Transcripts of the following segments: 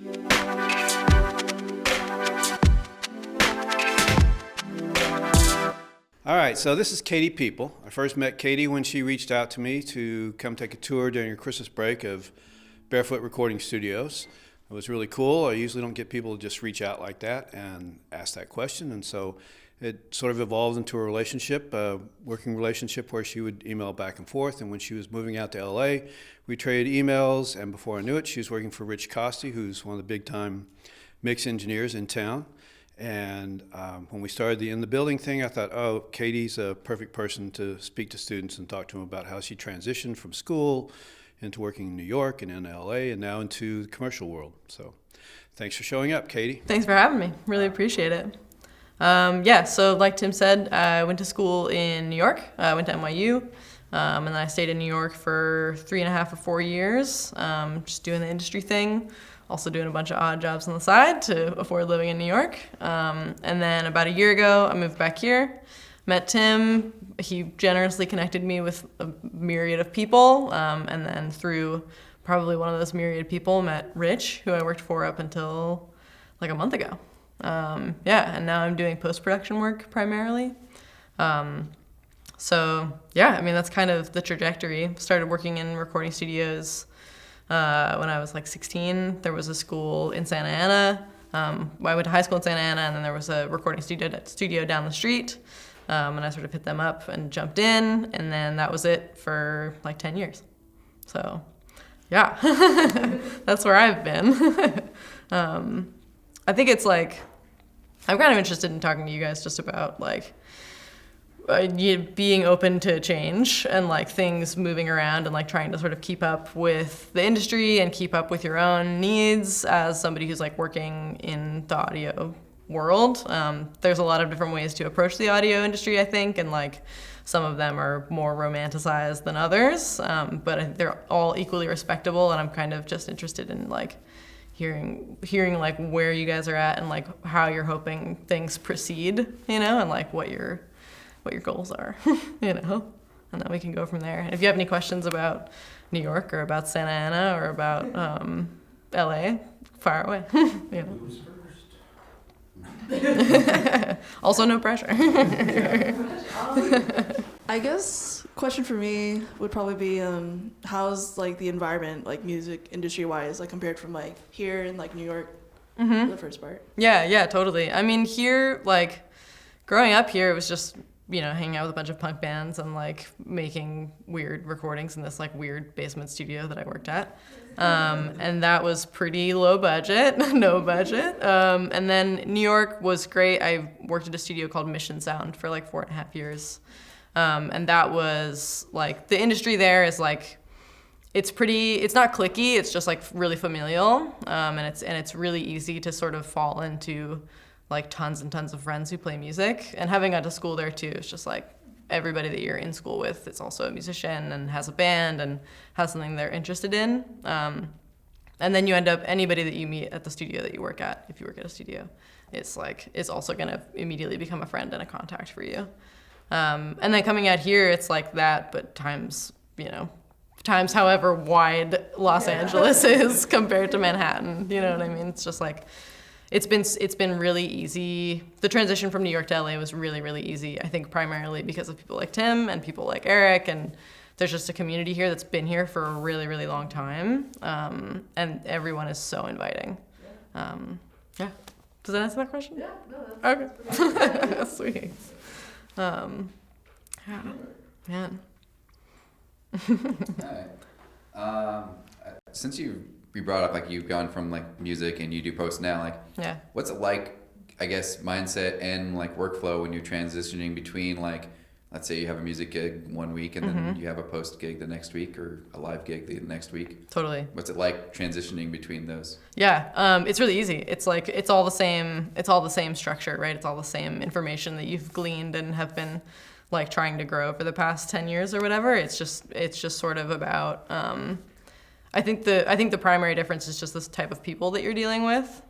All right, so this is Katie Pipal. I first met Katie when she reached out to me to come take a tour during her Christmas break of Barefoot Recording Studios. It was really cool. I usually don't get people to just reach out like that and ask that question, and so it sort of evolved into a relationship, a working relationship where she would email back and forth, and when she was moving out to LA, we traded emails, and before I knew it, she was working for Rich Costey, who's one of the big-time mix engineers in town. And when we started the In the Building thing, I thought, oh, Katie's a perfect person to speak to students and talk to them about how she transitioned from school into working in New York and in LA and now into the commercial world. So thanks for showing up, Katie. Thanks for having me. Really appreciate it. So like Tim said, I went to school in New York. I went to NYU, and then I stayed in New York for 3.5 or 4 years, just doing the industry thing. Also doing a bunch of odd jobs on the side to afford living in New York. And then about a year ago, I moved back here, met Tim. He generously connected me with a myriad of people. And then through probably one of those myriad people, met Rich, who I worked for up until like a month ago. And now I'm doing post-production work primarily. That's kind of the trajectory. Started working in recording studios when I was like 16. There was a school in Santa Ana. I went to high school in Santa Ana, and then there was a recording studio down the street. And I sort of hit them up and jumped in, and then that was it for like 10 years. So, yeah, that's where I've been. I think it's like, I'm kind of interested in talking to you guys just about like, being open to change and like things moving around and like trying to sort of keep up with the industry and keep up with your own needs as somebody who's like working in the audio world. There's a lot of different ways to approach the audio industry, I think, and like some of them are more romanticized than others, but they're all equally respectable, and I'm kind of just interested in like hearing like where you guys are at and like how you're hoping things proceed, and like what your goals are, and then we can go from there. And if you have any questions about New York or about Santa Ana or about LA, fire away. Who's first? Also, no pressure. I guess question for me would probably be how's like the environment, like music industry wise, like compared from like here in like New York, for the first part. Yeah, totally. I mean, here, like growing up here, it was just hanging out with a bunch of punk bands and like making weird recordings in this like weird basement studio that I worked at. And that was pretty low budget, no budget. And then New York was great. I worked at a studio called Mission Sound for like 4.5 years. And that was like, the industry there is like, it's not cliquey, it's just like really familial. And it's really easy to sort of fall into like tons and tons of friends who play music. And having gone to school there too, it's just like everybody that you're in school with is also a musician and has a band and has something they're interested in. And then you end up, anybody that you meet at the studio that you work at, if you work at a studio, it's also gonna immediately become a friend and a contact for you. And then coming out here, it's like that, but times however wide Los Angeles is compared to Manhattan, you know what I mean? It's just like, it's been really easy. The transition from New York to LA was really, really easy, I think primarily because of people like Tim and people like Eric, and there's just a community here that's been here for a really, really long time, and everyone is so inviting. Yeah. Does that answer that question? Yeah, no, that's okay. Sweet. Yeah, man. Alright. Since you brought up like you've gone from like music and you do post now, like Yeah. what's it like, I guess, mindset and like workflow when you're transitioning between like, let's say you have a music gig one week and then you have a post gig the next week or a live gig the next week? Totally. What's it like transitioning between those? Yeah, it's really easy. It's like it's all the same structure, right? It's all the same information that you've gleaned and have been like trying to grow for the past 10 years or whatever. It's just sort of about I think the primary difference is just this type of people that you're dealing with.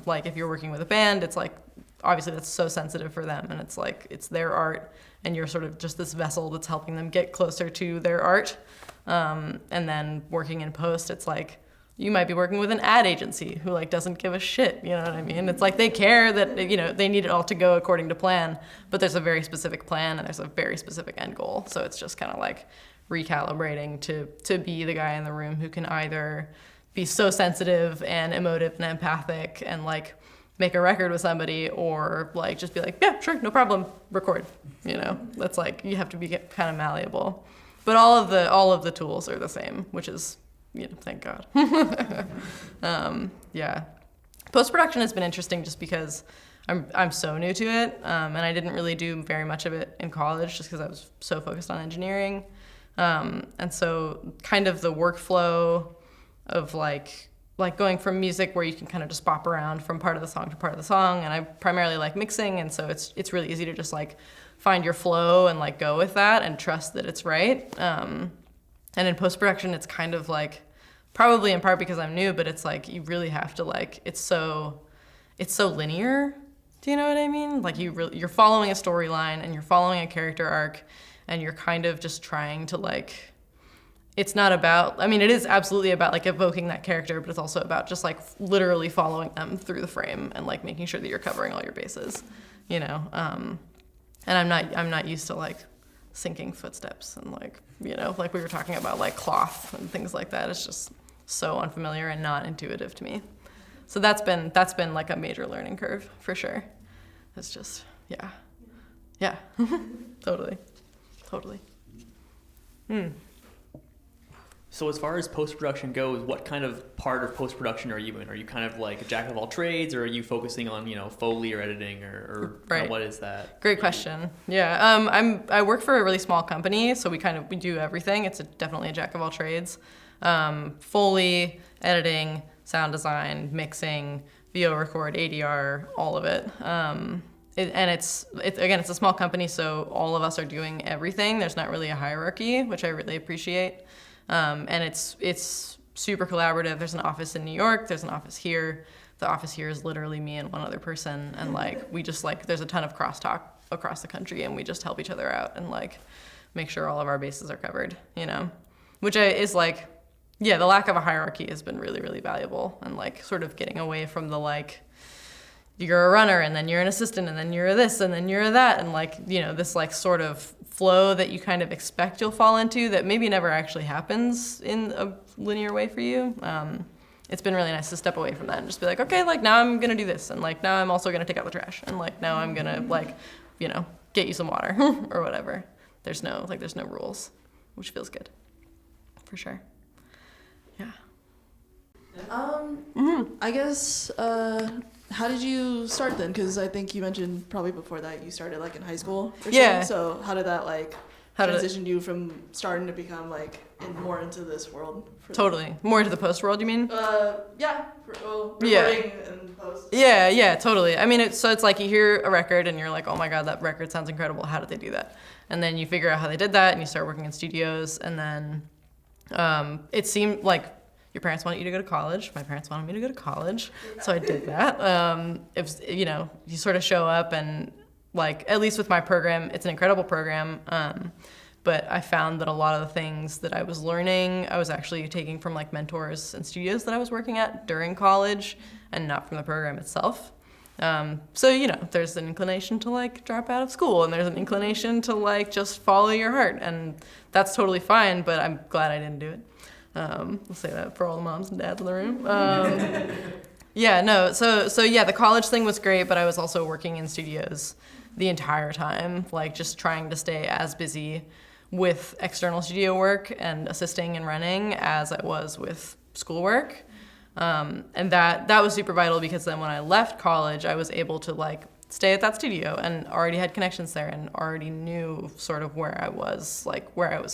Like if you're working with a band, it's like obviously that's so sensitive for them, and it's like it's their art, and you're sort of just this vessel that's helping them get closer to their art. And then working in post, it's like you might be working with an ad agency who like doesn't give a shit, you know what I mean? It's like they care that, you know, they need it all to go according to plan, but there's a very specific plan and there's a very specific end goal. So it's just kind of like recalibrating to be the guy in the room who can either be so sensitive and emotive and empathic and like make a record with somebody, or like just be like, yeah, sure, no problem, record. You know, that's like, you have to be kind of malleable. But all of the tools are the same, which is, you know, thank God. Yeah, post-production has been interesting just because I'm so new to it, and I didn't really do very much of it in college just because I was so focused on engineering. And so kind of the workflow of like going from music where you can kind of just bop around from part of the song to part of the song, and I primarily like mixing, and so it's really easy to just like find your flow and like go with that and trust that it's right. And in post-production, it's kind of like, probably in part because I'm new, but it's like you really have to like, it's so linear. Do you know what I mean? Like you're following a storyline and you're following a character arc, and you're kind of just trying to like, it's not about, I mean, it is absolutely about like evoking that character, but it's also about just like literally following them through the frame and like making sure that you're covering all your bases, you know? And I'm not used to like syncing footsteps and like, you know, like we were talking about like cloth and things like that. It's just so unfamiliar and not intuitive to me. So that's been like a major learning curve for sure. It's just, yeah, totally. So as far as post-production goes, what kind of part of post-production are you in? Are you kind of like a jack of all trades, or are you focusing on, you know, Foley or editing, or right. What is that? Great question. Yeah, I work for a really small company, so we do everything. It's definitely a jack of all trades. Foley, editing, sound design, mixing, VO record, ADR, all of it. It's a small company, so all of us are doing everything. There's not really a hierarchy, which I really appreciate. And it's super collaborative. There's an office in New York. There's an office here. The office here is literally me and one other person. And like, we just like, there's a ton of crosstalk across the country, and we just help each other out and like make sure all of our bases are covered, you know, which is like, yeah, the lack of a hierarchy has been really, really valuable, and like sort of getting away from the like, you're a runner and then you're an assistant and then you're this and then you're that, and like, you know, this like sort of flow that you kind of expect you'll fall into that maybe never actually happens in a linear way for you. It's been really nice to step away from that and just be like, okay, like now I'm gonna do this, and like now I'm also gonna take out the trash, and like now I'm gonna like, you know, get you some water or whatever. There's no rules, which feels good for sure. Yeah. I guess, how did you start then? Because I think you mentioned probably before that you started like in high school or Yeah. something. So how did that like transition you from starting to become like more into this world? Totally. More into the post world, you mean? Yeah. Recording and post. Yeah, totally. I mean, it's like you hear a record and you're like, oh my God, that record sounds incredible. How did they do that? And then you figure out how they did that and you start working in studios, and then it seemed like your parents wanted you to go to college. My parents wanted me to go to college, so I did that. It was, you know, you sort of show up and like, at least with my program, it's an incredible program. But I found that a lot of the things that I was learning, I was actually taking from like mentors and studios that I was working at during college, and not from the program itself. So, you know, there's an inclination to like drop out of school, and there's an inclination to like just follow your heart, and that's totally fine, but I'm glad I didn't do it. I'll say that for all the moms and dads in the room. Yeah, no, so yeah, the college thing was great, but I was also working in studios the entire time, like just trying to stay as busy with external studio work and assisting and running as I was with schoolwork. And that was super vital, because then when I left college, I was able to like stay at that studio and already had connections there and already knew sort of where I was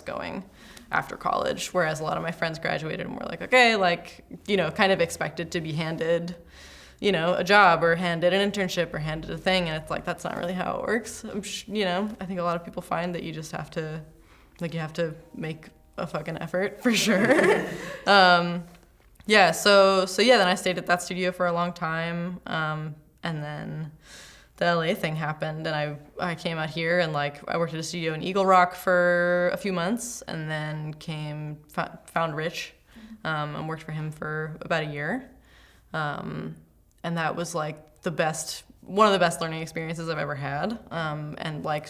going after college. Whereas a lot of my friends graduated and were like, okay, like, you know, kind of expected to be handed, you know, a job or handed an internship or handed a thing. And it's like, that's not really how it works. You know, I think a lot of people find that you just have to, like, you have to make a fucking effort for sure. Yeah, so yeah, then I stayed at that studio for a long time, and then the LA thing happened, and I came out here, and like I worked at a studio in Eagle Rock for a few months, and then found Rich and worked for him for about a year. And that was like one of the best learning experiences I've ever had. And like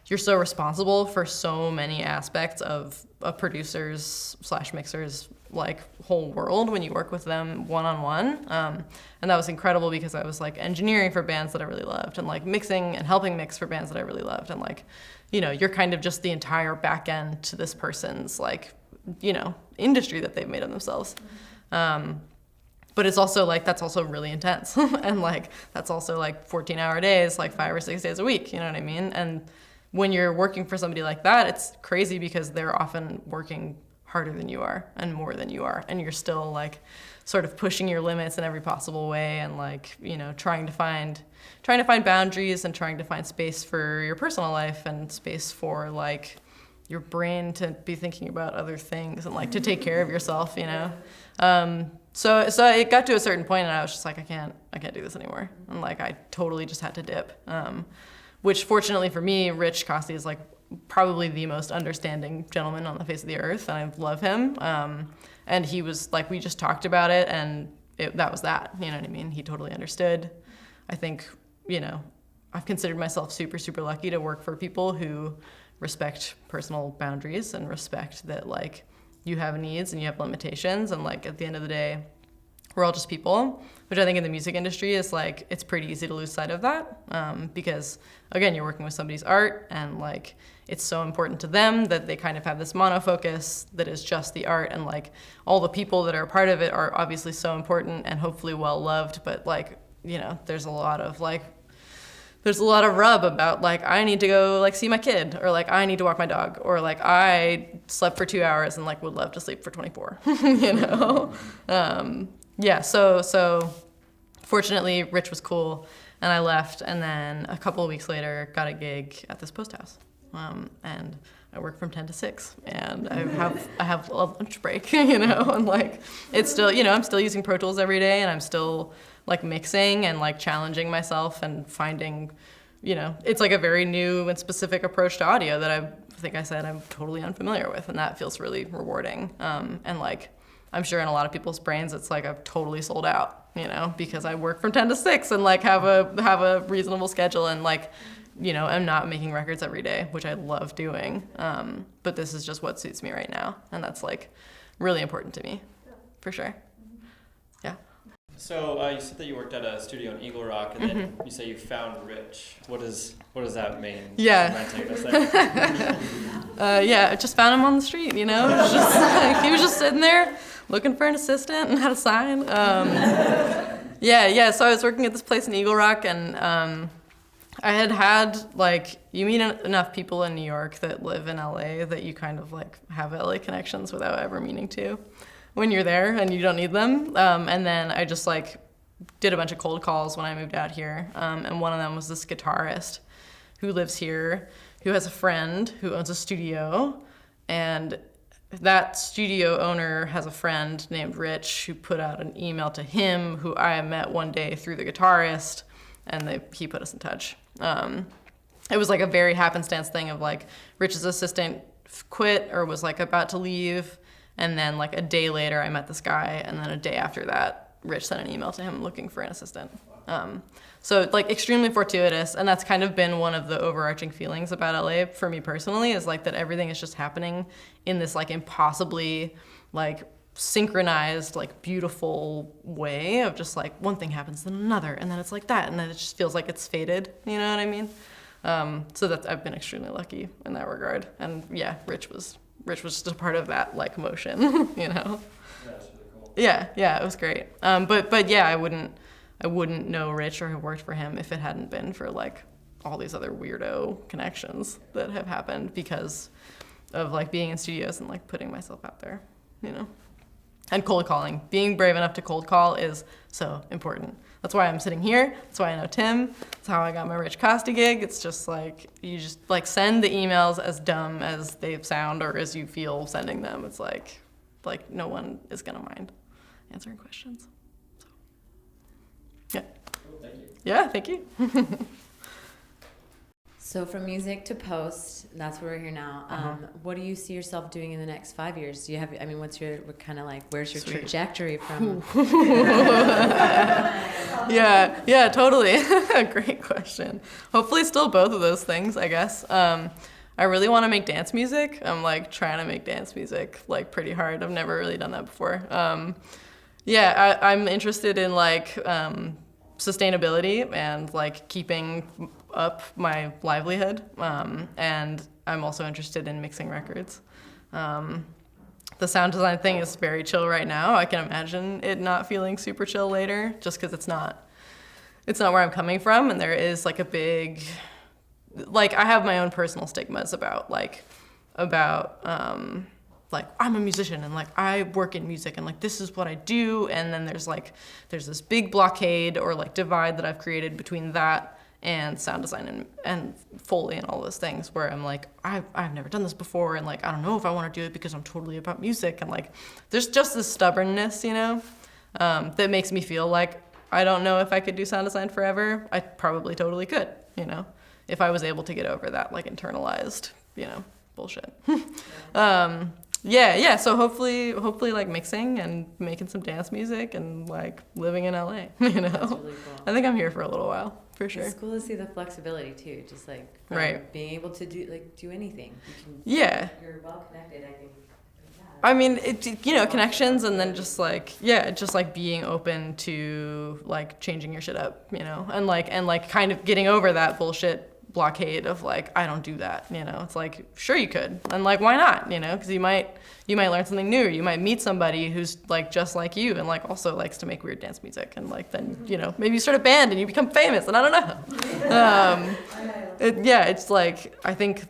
you're so responsible for so many aspects of a producer's / mixer's like whole world when you work with them one-on-one. And that was incredible because I was like engineering for bands that I really loved and like mixing and helping mix for bands that I really loved. And like, you know, you're kind of just the entire back end to this person's like, you know, industry that they've made of themselves. But it's also like, that's also really intense. And like, that's also like 14-hour days, like 5 or 6 days a week, you know what I mean? And when you're working for somebody like that, it's crazy because they're often working harder than you are and more than you are. And you're still like sort of pushing your limits in every possible way and like, you know, trying to find boundaries and trying to find space for your personal life and space for like your brain to be thinking about other things and like to take care of yourself, you know? So it got to a certain point and I was just like, I can't do this anymore. And like, I totally just had to dip. Which fortunately for me, Rich Costey is like probably the most understanding gentleman on the face of the earth, and I love him. And he was like, we just talked about it, and that was that. You know what I mean? He totally understood. I think, you know, I've considered myself super, super lucky to work for people who respect personal boundaries and respect that like you have needs and you have limitations, and like at the end of the day, we're all just people, which I think in the music industry is like, it's pretty easy to lose sight of that because again, you're working with somebody's art and like, it's so important to them that they kind of have this monofocus that is just the art, and like all the people that are a part of it are obviously so important and hopefully well loved, but like, you know, there's a lot of rub about like, I need to go like see my kid, or like I need to walk my dog, or like I slept for 2 hours and like would love to sleep for 24, you know? Yeah, so fortunately Rich was cool and I left, and then a couple of weeks later got a gig at this post house. And I work from 10 to 6 and I have a lunch break, you know, and like, it's still, you know, I'm still using Pro Tools every day and I'm still like mixing and like challenging myself and finding, you know, it's like a very new and specific approach to audio that I think I said I'm totally unfamiliar with, and that feels really rewarding. And like, I'm sure in a lot of people's brains, it's like I've totally sold out, you know, because I work from 10 to 6 and like have a reasonable schedule and like, you know, I'm not making records every day, which I love doing. But this is just what suits me right now. And that's like really important to me, for sure. Yeah. So you said that you worked at a studio in Eagle Rock, and then you say you found Rich. What does that mean? Yeah. Yeah, I just found him on the street, you know? It was just like, he was just sitting there looking for an assistant and had a sign. Yeah, so I was working at this place in Eagle Rock, and I had like, you meet enough people in New York that live in LA that you kind of like have LA connections without ever meaning to when you're there and you don't need them. And then I just like did a bunch of cold calls when I moved out here. And one of them was this guitarist who lives here, who has a friend who owns a studio, and that studio owner has a friend named Rich who put out an email to him, who I met one day through the guitarist, and he put us in touch. It was like a very happenstance thing of like Rich's assistant quit or was like about to leave, and then like a day later I met this guy, and then a day after that Rich sent an email to him looking for an assistant. So like extremely fortuitous, and that's kind of been one of the overarching feelings about LA for me personally, is like that everything is just happening in this like impossibly like synchronized, like beautiful way of just like one thing happens then another, and then it's like that, and then it just feels like it's fated, you know what I mean? So that's, I've been extremely lucky in that regard. And yeah, Rich was just a part of that like motion, you know? That's really cool. Yeah, it was great. But yeah, I wouldn't know Rich or have worked for him if it hadn't been for like all these other weirdo connections that have happened because of like being in studios and like putting myself out there, you know? And cold calling. Being brave enough to cold call is so important. That's why I'm sitting here. That's why I know Tim. That's how I got my Rich Costey gig. It's just like, you just like send the emails as dumb as they sound or as you feel sending them. It's like no one is gonna mind answering questions. So, yeah. Cool, thank you. Yeah, thank you. So from music to post, that's where we're here now. What do you see yourself doing in the next 5 years? Do you have? I mean, what kind of like? Where's your trajectory from? Yeah, totally. Great question. Hopefully, still both of those things, I guess. I really want to make dance music. I'm like trying to make dance music like pretty hard. I've never really done that before. I'm interested in like sustainability and like keeping up my livelihood. And I'm also interested in mixing records. The sound design thing is very chill right now. I can imagine it not feeling super chill later, just because it's not where I'm coming from, and there is like a big, like I have my own personal stigmas about I'm a musician and like I work in music and like this is what I do, and then there's this big blockade or like divide that I've created between that and sound design and Foley and all those things, where I'm like, I've never done this before, and like I don't know if I want to do it because I'm totally about music, and like there's just this stubbornness, that makes me feel like I don't know if I could do sound design forever. I probably totally could, if I was able to get over that like internalized, bullshit. So hopefully like mixing and making some dance music and like living in LA, That's really cool. I think I'm here for a little while, for sure. It's cool to see the flexibility too, just like right. being able to do anything. Yeah. You're well connected, I think. I mean, connections, and then just like being open to like changing your shit up, and like kind of getting over that bullshit blockade of like, I don't do that, it's like, sure you could, and like, why not, because you might learn something new, you might meet somebody who's like just like you and like also likes to make weird dance music, and like then maybe you start a band and you become famous, and I don't know. It's like, I think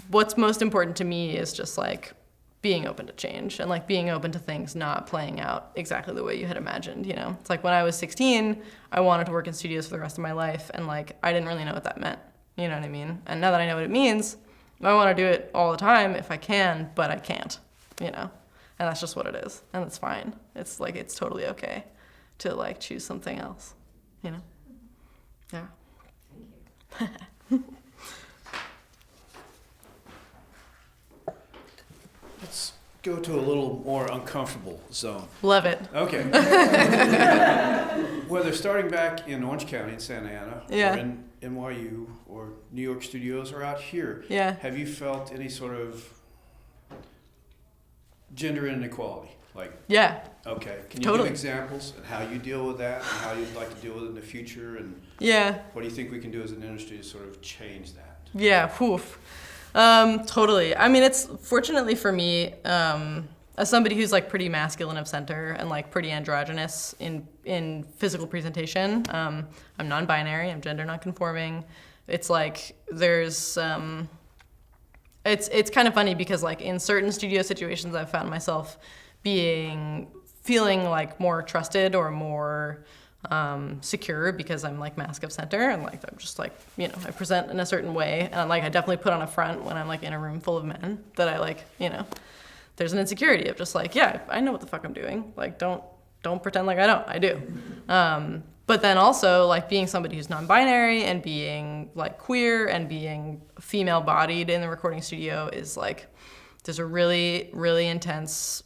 what's most important to me is just like being open to change and like being open to things not playing out exactly the way you had imagined. It's like when I was 16, I wanted to work in studios for the rest of my life, and like I didn't really know what that meant. You know what I mean? And now that I know what it means, I want to do it all the time if I can, but I can't, and that's just what it is, and it's fine. It's like, it's totally okay to like choose something else, Yeah. Thank you. Let's go to a little more uncomfortable zone. Love it. Okay. Whether starting back in Orange County in Santa Ana, Yeah. or in NYU or New York studios or out here, Yeah. have you felt any sort of gender inequality? Like, Yeah. okay, can you Totally. give examples and how you deal with that and how you'd like to deal with it in the future, and Yeah. what do you think we can do as an industry to sort of change that? Yeah. Poof. Totally. I mean, it's fortunately for me, as somebody who's like pretty masculine of center and like pretty androgynous in physical presentation. I'm non-binary. I'm gender non-conforming. It's like there's it's kind of funny because like in certain studio situations I've found myself feeling like more trusted or more secure because I'm like mask of center, and like I'm just like, I present in a certain way, and like I definitely put on a front when I'm like in a room full of men that I like, there's an insecurity of just like, yeah, I know what the fuck I'm doing, like don't pretend like I don't, I do. But then also like being somebody who's non-binary and being like queer and being female bodied in the recording studio is like, there's a really, really intense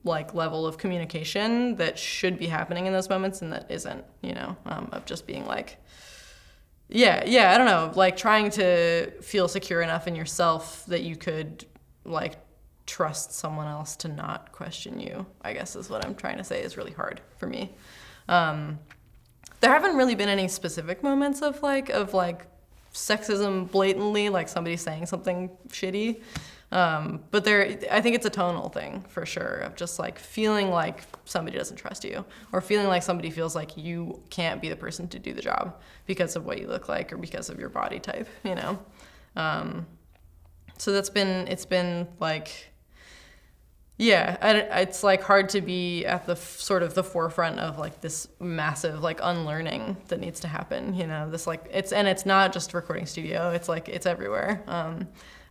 like level of communication that should be happening in those moments and that isn't, of just being like, I don't know, like trying to feel secure enough in yourself that you could like trust someone else to not question you, I guess is what I'm trying to say, is really hard for me. There haven't really been any specific moments of sexism blatantly, like somebody saying something shitty. But I think it's a tonal thing for sure, of just like feeling like somebody doesn't trust you, or feeling like somebody feels like you can't be the person to do the job because of what you look like or because of your body type, So it's been like, it's like hard to be at the sort of the forefront of like this massive like unlearning that needs to happen, this like, it's not just recording studio, it's like, it's everywhere.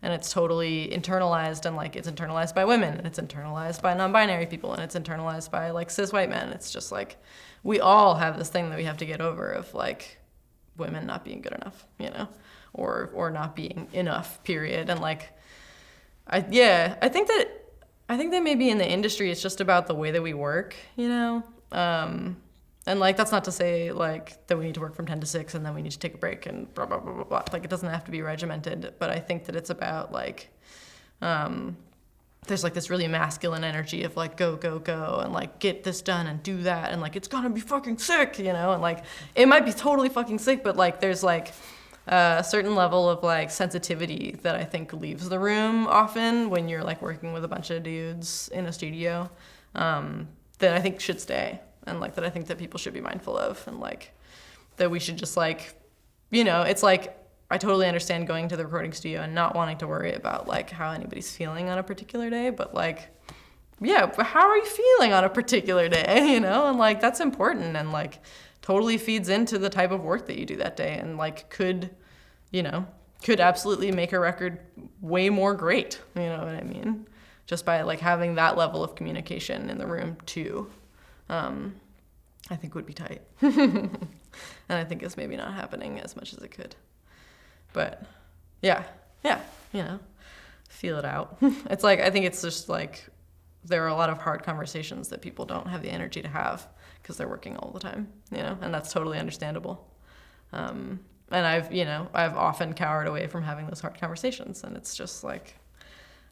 And it's totally internalized, and like it's internalized by women, and it's internalized by non-binary people, and it's internalized by like cis white men. It's just like, we all have this thing that we have to get over of like women not being good enough, or not being enough, period. And like, I think that maybe in the industry it's just about the way that we work, you know? And like, that's not to say like that we need to work from 10 to 6 and then we need to take a break and blah, blah, blah, blah, blah. Like, it doesn't have to be regimented, but I think that it's about like, there's like this really masculine energy of like, go, go, go, and like, get this done and do that. And like, it's gonna be fucking sick, you know? And like, it might be totally fucking sick, but like, there's like a certain level of like sensitivity that I think leaves the room often when you're like working with a bunch of dudes in a studio, that I think should stay. And like, that I think that people should be mindful of, and like, that we should just like, you know, it's like, I totally understand going to the recording studio and not wanting to worry about like how anybody's feeling on a particular day, but like, yeah, but how are you feeling on a particular day, you know? And like, that's important, and like totally feeds into the type of work that you do that day, and like could absolutely make a record way more great, you know what I mean? Just by like having that level of communication in the room too. I think would be tight. And I think it's maybe not happening as much as it could. But yeah, you know, feel it out. It's like, I think it's just like, there are a lot of hard conversations that people don't have the energy to have because they're working all the time, you know, and that's totally understandable. And I've often cowered away from having those hard conversations, and it's just like,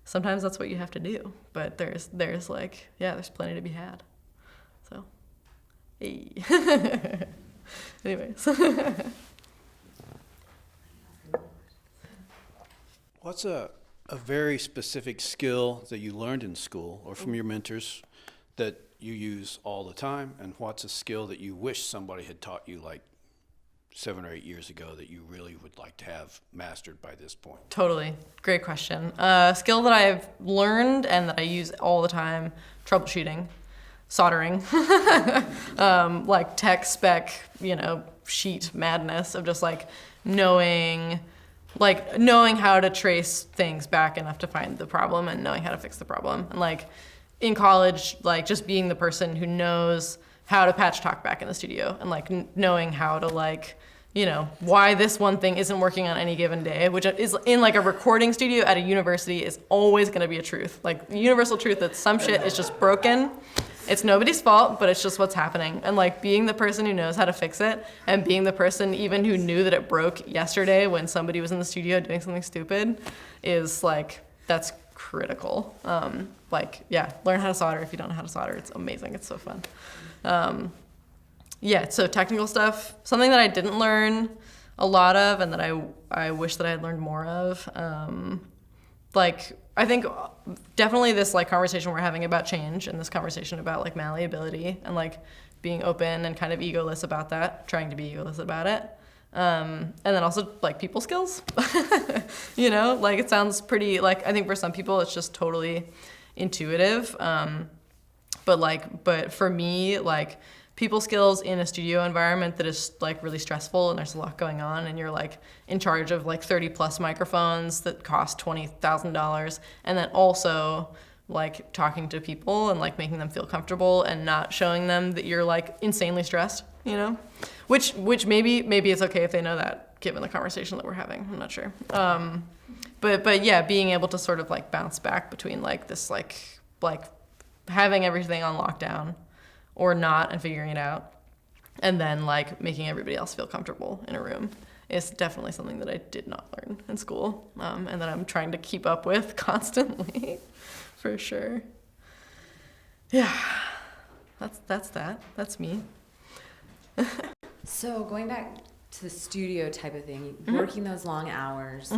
sometimes that's what you have to do, but there's like, yeah, there's plenty to be had. So, hey. Anyways. What's a very specific skill that you learned in school or from your mentors that you use all the time? And what's a skill that you wish somebody had taught you like 7 or 8 years ago that you really would like to have mastered by this point? Totally. Great question. Skill that I've learned and that I use all the time, troubleshooting, soldering, like tech spec, you know, sheet madness of just like knowing how to trace things back enough to find the problem and knowing how to fix the problem. And like in college, like just being the person who knows how to patch talk back in the studio, and like knowing how to like, you know, why this one thing isn't working on any given day, which is in like a recording studio at a university is always going to be a truth. Like the universal truth that some shit is just broken. It's nobody's fault, but it's just what's happening. And like being the person who knows how to fix it, and being the person even who knew that it broke yesterday when somebody was in the studio doing something stupid is like, that's critical. Like, yeah, learn how to solder if you don't know how to solder. It's amazing. It's so fun. Yeah, so technical stuff, something that I didn't learn a lot of and that I wish that I had learned more of. Like, I think definitely this like conversation we're having about change, and this conversation about like malleability and like being open and kind of egoless about that, trying to be egoless about it. And then also like people skills, you know, like it sounds pretty, like I think for some people it's just totally intuitive. But for me, like people skills in a studio environment that is like really stressful and there's a lot going on, and you're like in charge of like 30 plus microphones that cost $20,000, and then also like talking to people and like making them feel comfortable and not showing them that you're like insanely stressed, you know, which maybe it's okay if they know that given the conversation that we're having. I'm not sure. But yeah, being able to sort of like bounce back between like this like having everything on lockdown or not and figuring it out, and then like making everybody else feel comfortable in a room is definitely something that I did not learn in school, and that I'm trying to keep up with constantly, for sure. Yeah, that's me. So going back to the studio type of thing, Mm-hmm. working those long hours,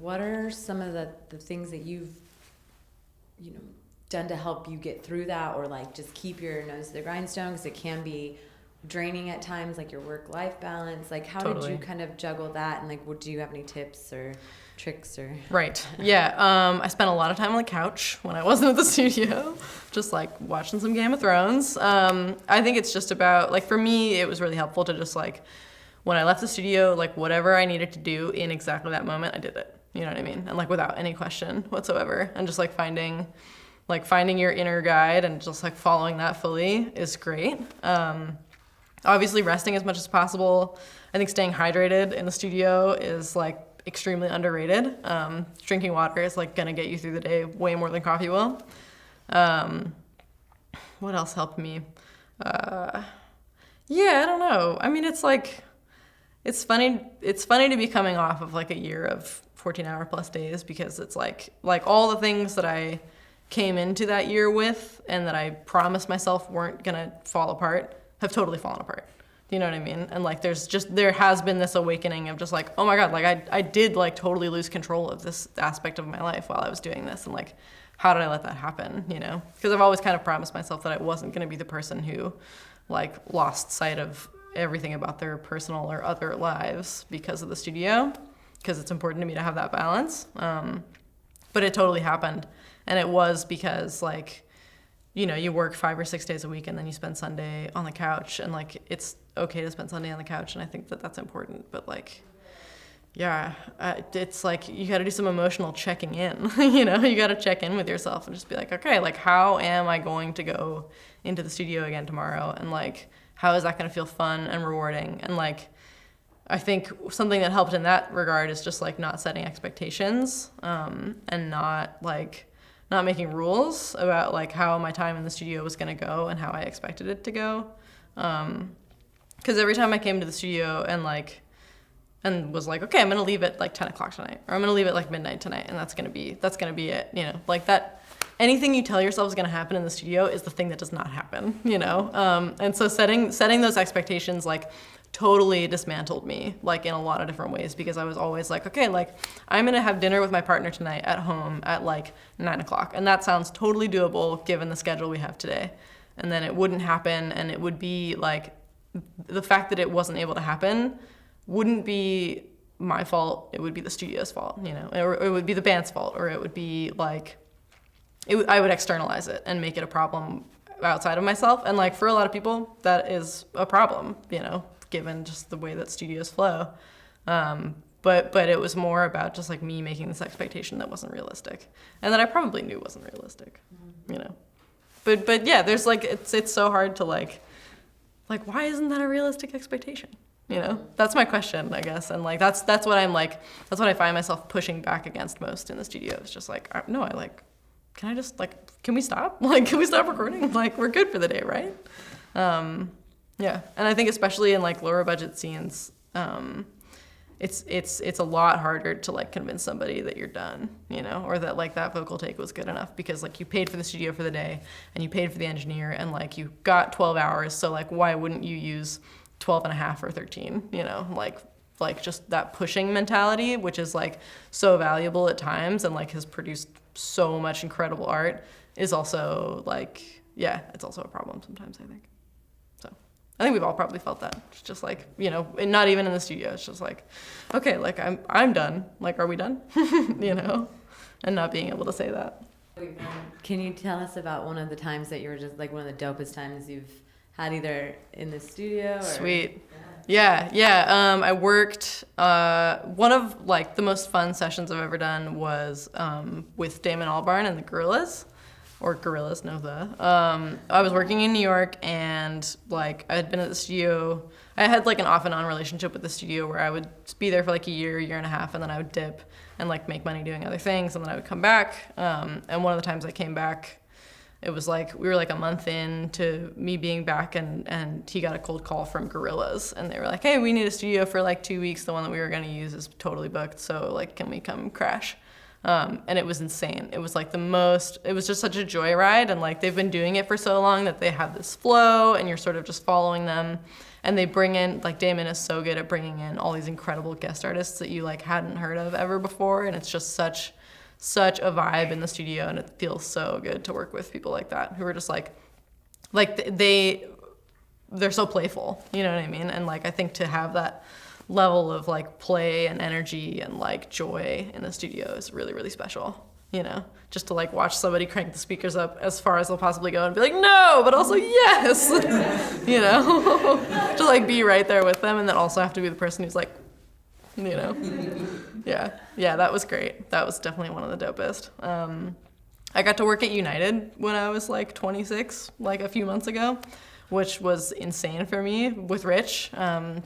what are some of the things that you've, you know, done to help you get through that, or like just keep your nose to the grindstone, because it can be draining at times, like your work-life balance? Like how Totally. did you kind of juggle that, and like do you have any tips or tricks or? Right. Yeah. I spent a lot of time on the couch when I wasn't at the studio, just like watching some Game of Thrones. I think it's just about like, for me, it was really helpful to just like, when I left the studio, like whatever I needed to do in exactly that moment, I did it. You know what I mean? And like without any question whatsoever, and just like finding your inner guide and just like following that fully is great. Obviously resting as much as possible. I think staying hydrated in the studio is like extremely underrated. Drinking water is like gonna get you through the day way more than coffee will. What else helped me? Yeah, I don't know. I mean, it's like, it's funny to be coming off of like a year of 14-hour plus days, because it's like all the things that I came into that year with and that I promised myself weren't gonna fall apart have totally fallen apart. Do you know what I mean? And like there has been this awakening of just like, oh my God, like I did like totally lose control of this aspect of my life while I was doing this, and like, how did I let that happen, you know? Because I've always kind of promised myself that I wasn't gonna be the person who like lost sight of everything about their personal or other lives because of the studio, because it's important to me to have that balance. But it totally happened. And it was because like, you know, you work 5 or 6 days a week and then you spend Sunday on the couch, and like, it's okay to spend Sunday on the couch. And I think that that's important, but like, yeah, it's like, you got to do some emotional checking in, you know, you got to check in with yourself and just be like, okay, like, how am I going to go into the studio again tomorrow? And like, how is that going to feel fun and rewarding? And like, I think something that helped in that regard is just like not setting expectations, and not making rules about like how my time in the studio was going to go and how I expected it to go. Because every time I came to the studio and was like, okay, I'm going to leave at like 10 o'clock tonight, or I'm going to leave at like midnight tonight, and that's going to be it, you know, like that. Anything you tell yourself is going to happen in the studio is the thing that does not happen, you know? And so setting those expectations like totally dismantled me like in a lot of different ways, because I was always like, okay, like I'm going to have dinner with my partner tonight at home at like 9 o'clock. And that sounds totally doable given the schedule we have today. And then it wouldn't happen, and it would be like, the fact that it wasn't able to happen wouldn't be my fault. It would be the studio's fault, you know, or it would be the band's fault, or it would be like, I would externalize it and make it a problem outside of myself. And like, for a lot of people, that is a problem, you know, given just the way that studios flow. But it was more about just like me making this expectation that wasn't realistic, and that I probably knew wasn't realistic, you know. But yeah, there's like, it's so hard to like why isn't that a realistic expectation? You know, that's my question, I guess. And like, that's what I'm like, that's what I find myself pushing back against most in the studio. It's just like, no, can I just like, can we stop? Like, can we stop recording? Like, we're good for the day, right? Yeah. And I think especially in like lower budget scenes, it's a lot harder to like convince somebody that you're done, you know, or that like that vocal take was good enough, because like you paid for the studio for the day and you paid for the engineer, and like you got 12 hours. So like, why wouldn't you use 12 and a half or 13, you know, like just that pushing mentality, which is like so valuable at times and like has produced so much incredible art, is also like, yeah, it's also a problem sometimes, I think. So I think we've all probably felt that. It's just like, you know, and not even in the studio. It's just like, okay, like I'm done. Like, are we done? You know, and not being able to say that. Can you tell us about one of the times that you were just like one of the dopest times you've had either in the studio or? Sweet. Yeah. I worked, one of like the most fun sessions I've ever done was with Damon Albarn and the Gorillas. Or Gorillas, no the. I was working in New York, and like I had been at the studio. I had like an off and on relationship with the studio where I would be there for like a year and a half, and then I would dip and like make money doing other things, and then I would come back. And one of the times I came back, it was like we were like a month into me being back, and he got a cold call from Gorillas, and they were like, hey, we need a studio for like 2 weeks. The one that we were going to use is totally booked, so like, can we come crash? And it was insane. It was like it was just such a joyride, and like they've been doing it for so long that they have this flow, and you're sort of just following them. And they bring in, like Damon is so good at bringing in all these incredible guest artists that you like hadn't heard of ever before, and it's just such a vibe in the studio, and it feels so good to work with people like that who are just like they're so playful, you know what I mean? And like, I think to have that level of like play and energy and like joy in the studio is really, really special, you know, just to like watch somebody crank the speakers up as far as they'll possibly go and be like, no, but also yes, you know, to like be right there with them, and then also have to be the person who's like, you know, yeah, that was great. That was definitely one of the dopest. I got to work at United when I was like 26, like a few months ago, which was insane for me with Rich.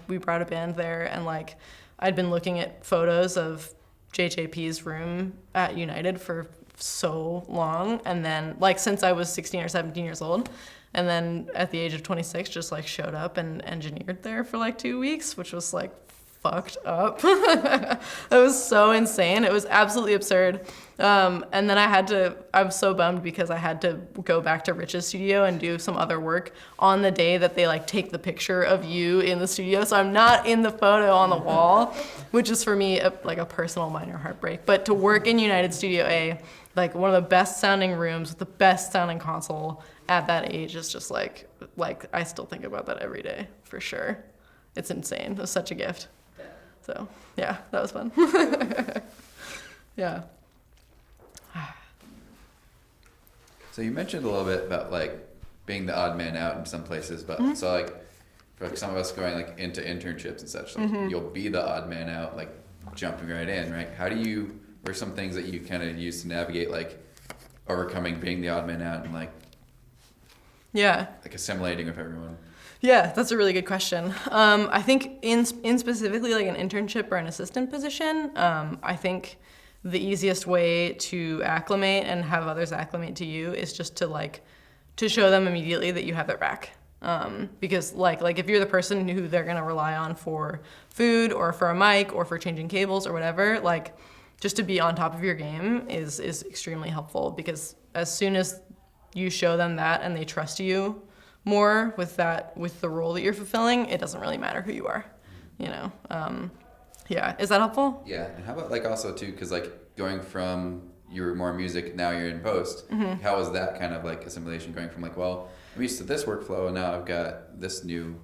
We brought a band there, and like I'd been looking at photos of JJP's room at United for so long, and then like since I was 16 or 17 years old, and then at the age of 26 just like showed up and engineered there for like 2 weeks, which was like fucked up. It was so insane. It was absolutely absurd. And then I'm so bummed because I had to go back to Rich's studio and do some other work on the day that they like take the picture of you in the studio. So I'm not in the photo on the wall, which is for me like a personal minor heartbreak. But to work in United Studio A, like one of the best sounding rooms with the best sounding console at that age is just like I still think about that every day for sure. It's insane. It was such a gift. So yeah, that was fun. Yeah. So you mentioned a little bit about like being the odd man out in some places, but so like for like some of us going like into internships and such, like you'll be the odd man out, like jumping right in, right? What are some things that you kind of use to navigate like overcoming being the odd man out and like assimilating with everyone? Yeah, that's a really good question. I think in specifically like an internship or an assistant position, I think the easiest way to acclimate and have others acclimate to you is just to show them immediately that you have their back. Because like if you're the person who they're gonna rely on for food or for a mic or for changing cables or whatever, like just to be on top of your game is extremely helpful, because as soon as you show them that and they trust you more with the role that you're fulfilling, it doesn't really matter who you are, you know. Yeah, is that helpful? Yeah, and how about like also too, because like going from you were more music, now you're in post. How was that kind of like assimilation, going from like, well, I'm used to this workflow and now I've got this new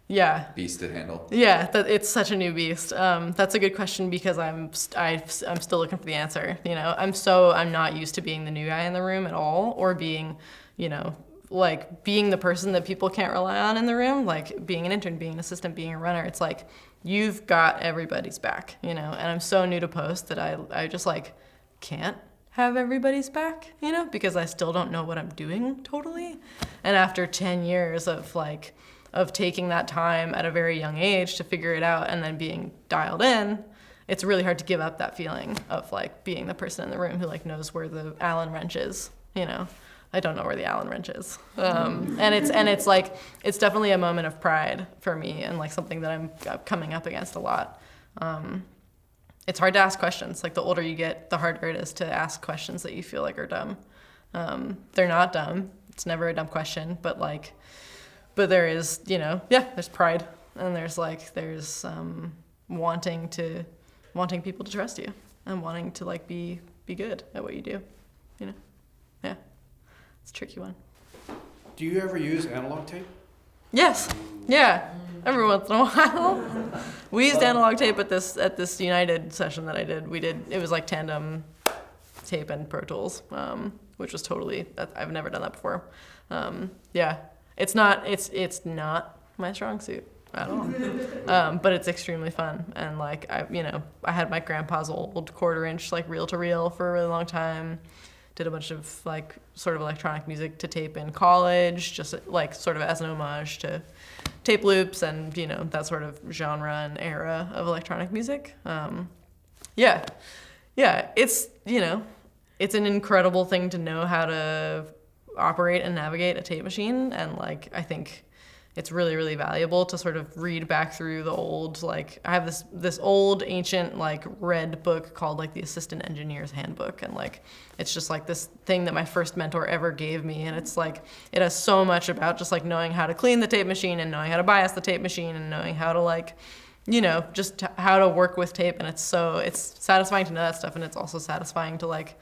beast to handle? Yeah, it's such a new beast. That's a good question, because I'm still looking for the answer. You know, I'm not used to being the new guy in the room at all, or being, you know, like being the person that people can't rely on in the room, like being an intern, being an assistant, being a runner. It's like you've got everybody's back, you know. And I'm so new to post that I just like can't have everybody's back, you know, because I still don't know what I'm doing totally. And after 10 years of taking that time at a very young age to figure it out and then being dialed in, it's really hard to give up that feeling of like being the person in the room who like knows where the Allen wrench is, you know. I don't know where the Allen wrench is. And it's like, it's definitely a moment of pride for me, and like something that I'm coming up against a lot. It's hard to ask questions. Like the older you get, the harder it is to ask questions that you feel like are dumb. They're not dumb. It's never a dumb question, but there is, you know, there's pride, and there's wanting people to trust you, and wanting to like be good at what you do, you know. Yeah. It's a tricky one. Do you ever use analog tape? Yes. Yeah. Every once in a while. We used analog tape at this United session that I did. It was like tandem tape and Pro Tools, which was totally, I've never done that before. Yeah. It's not my strong suit at all. But it's extremely fun. And like I had my grandpa's old 1/4-inch like reel to reel for a really long time. Did a bunch of like sort of electronic music to tape in college, just like sort of as an homage to tape loops and, you know, that sort of genre and era of electronic music. Yeah, it's, you know, it's an incredible thing to know how to operate and navigate a tape machine, and like I think it's really, really valuable to sort of read back through the old, like I have this old ancient like red book called like the Assistant Engineer's Handbook, and like it's just like this thing that my first mentor ever gave me, and it's like it has so much about just like knowing how to clean the tape machine and knowing how to bias the tape machine and knowing how to like, you know, just how to work with tape. And it's satisfying to know that stuff, and it's also satisfying to like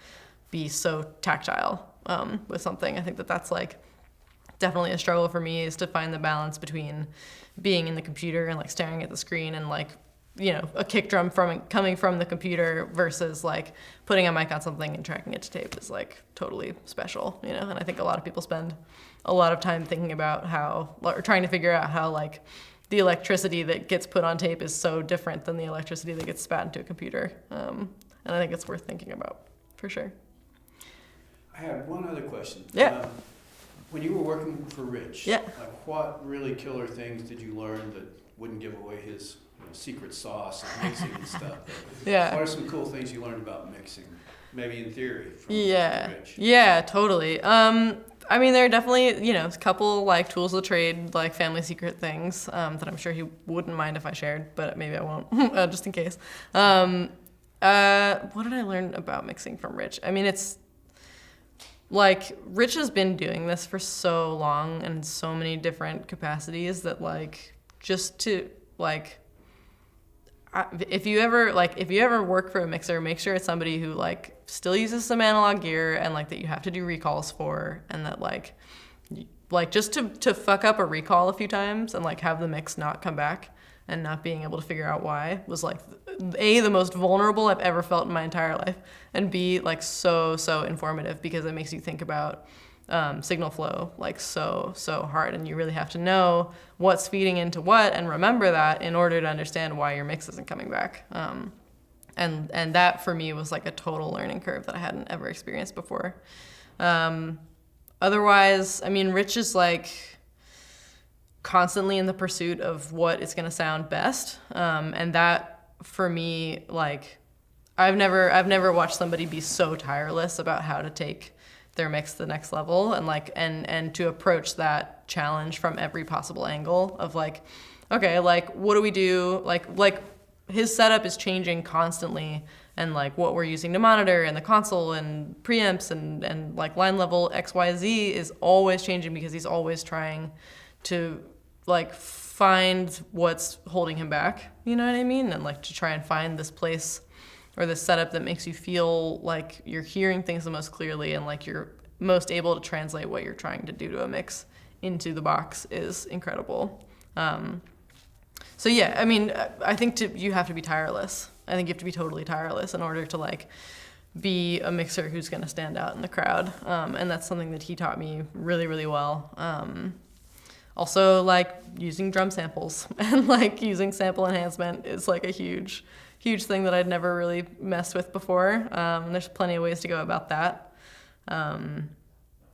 be so tactile with something. I think that's like definitely a struggle for me, is to find the balance between being in the computer and like staring at the screen and like, you know, a kick drum coming from the computer versus like putting a mic on something and tracking it to tape is like totally special, you know. And I think a lot of people spend a lot of time thinking about or trying to figure out how like the electricity that gets put on tape is so different than the electricity that gets spat into a computer. And I think it's worth thinking about for sure. I have one other question. Yeah. When you were working for Rich, Yeah. like what really killer things did you learn that wouldn't give away his secret sauce of mixing and stuff. But Yeah. what are some cool things you learned about mixing? Maybe in theory from Rich. Yeah, totally. I mean, there are definitely, a couple like tools of the trade, like family secret things that I'm sure he wouldn't mind if I shared, but maybe I won't, just in case. What did I learn about mixing from Rich? I mean, it's like Rich has been doing this for so long and in so many different capacities that like just to like. If you ever work for a mixer, make sure it's somebody who like still uses some analog gear and like that you have to do recalls for, and that like just to fuck up a recall a few times and like have the mix not come back and not being able to figure out why was like A, the most vulnerable I've ever felt in my entire life, and B, like so informative because it makes you think about signal flow like so hard, and you really have to know what's feeding into what and remember that in order to understand why your mix isn't coming back. And that for me was like a total learning curve that I hadn't ever experienced before. Otherwise, I mean, Rich is like constantly in the pursuit of what is going to sound best, and that for me, like I've never watched somebody be so tireless about how to take their mix to the next level and like and to approach that challenge from every possible angle of like, okay, like what do we do? Like his setup is changing constantly, and like what we're using to monitor and the console and preamps and like line level XYZ is always changing because he's always trying to like find what's holding him back, you know what I mean? And like to try and find this place or this setup that makes you feel like you're hearing things the most clearly and like you're most able to translate what you're trying to do to a mix into the box is incredible. So yeah, I mean, I think you have to be tireless. I think you have to be totally tireless in order to like be a mixer who's going to stand out in the crowd. And that's something that he taught me really, really well. Also, like using drum samples and like using sample enhancement is like a huge thing that I'd never really messed with before. There's plenty of ways to go about that.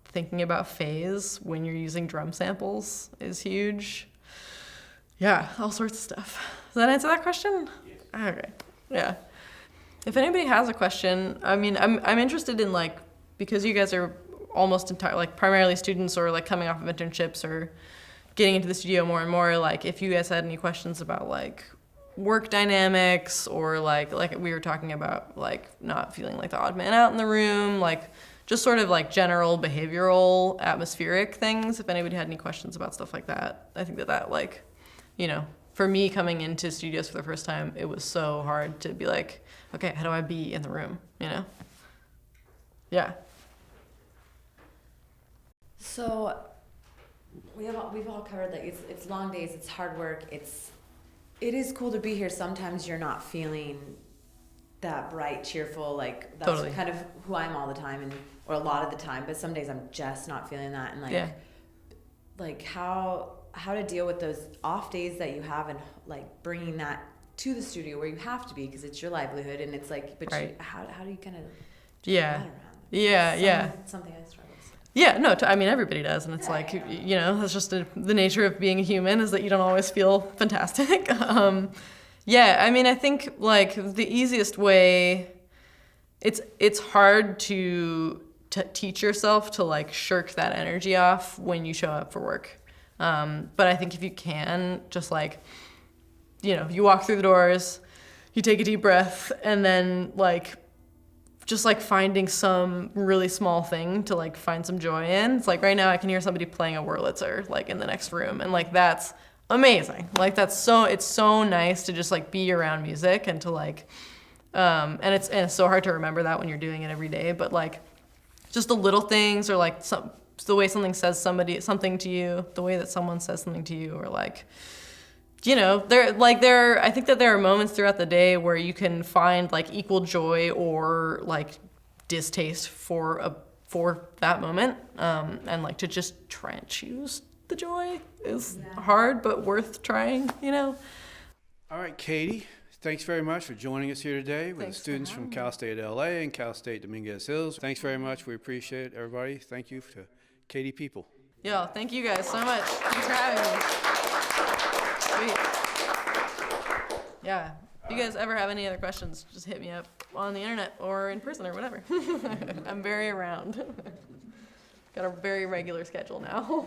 Thinking about phase when you're using drum samples is huge. Yeah, all sorts of stuff. Does that answer that question? Yes. Okay. Yeah. If anybody has a question, I mean, I'm interested in like, because you guys are almost like primarily students or like coming off of internships or getting into the studio more and more, like if you guys had any questions about like work dynamics or like we were talking about like not feeling like the odd man out in the room, like just sort of like general behavioral atmospheric things. If anybody had any questions about stuff like that, I think that like, for me coming into studios for the first time, it was so hard to be like, okay, how do I be in the room, Yeah. So we've all covered that it's long days, it's hard work, it is cool to be here. Sometimes you're not feeling that bright, cheerful, like that's Totally. kind of who I am all the time or a lot of the time, but some days I'm just not feeling that, and like how to deal with those off days that you have and like bringing that to the studio where you have to be because it's your livelihood, and it's like, but right. how do you kind of Yeah. that around? Yeah. Something I struggle with. Yeah, no, I mean, everybody does. And it's like, that's just the nature of being a human is that you don't always feel fantastic. Yeah, I mean, I think like the easiest way, it's hard to teach yourself to like shirk that energy off when you show up for work. But I think if you can, just like, you walk through the doors, you take a deep breath, and then like, just like finding some really small thing to like find some joy in. It's like right now I can hear somebody playing a Wurlitzer like in the next room, and like that's amazing. Like it's so nice to just like be around music and to like, and it's so hard to remember that when you're doing it every day. But like, just the little things, or like the way something says something to you, the way that someone says something to you, or like, I think that there are moments throughout the day where you can find like equal joy or like distaste for that moment, and like to just try and choose the joy is hard but worth trying. All right, Katie, thanks very much for joining us here today with Thanks for students from having Cal State LA and Cal State Dominguez Hills. Thanks very much. We appreciate it, everybody. Thank you to Katie People. Yeah, thank you guys so much. Thanks for having me. Sweet. Yeah. If you guys ever have any other questions, just hit me up on the internet or in person or whatever. I'm very around. Got a very regular schedule now.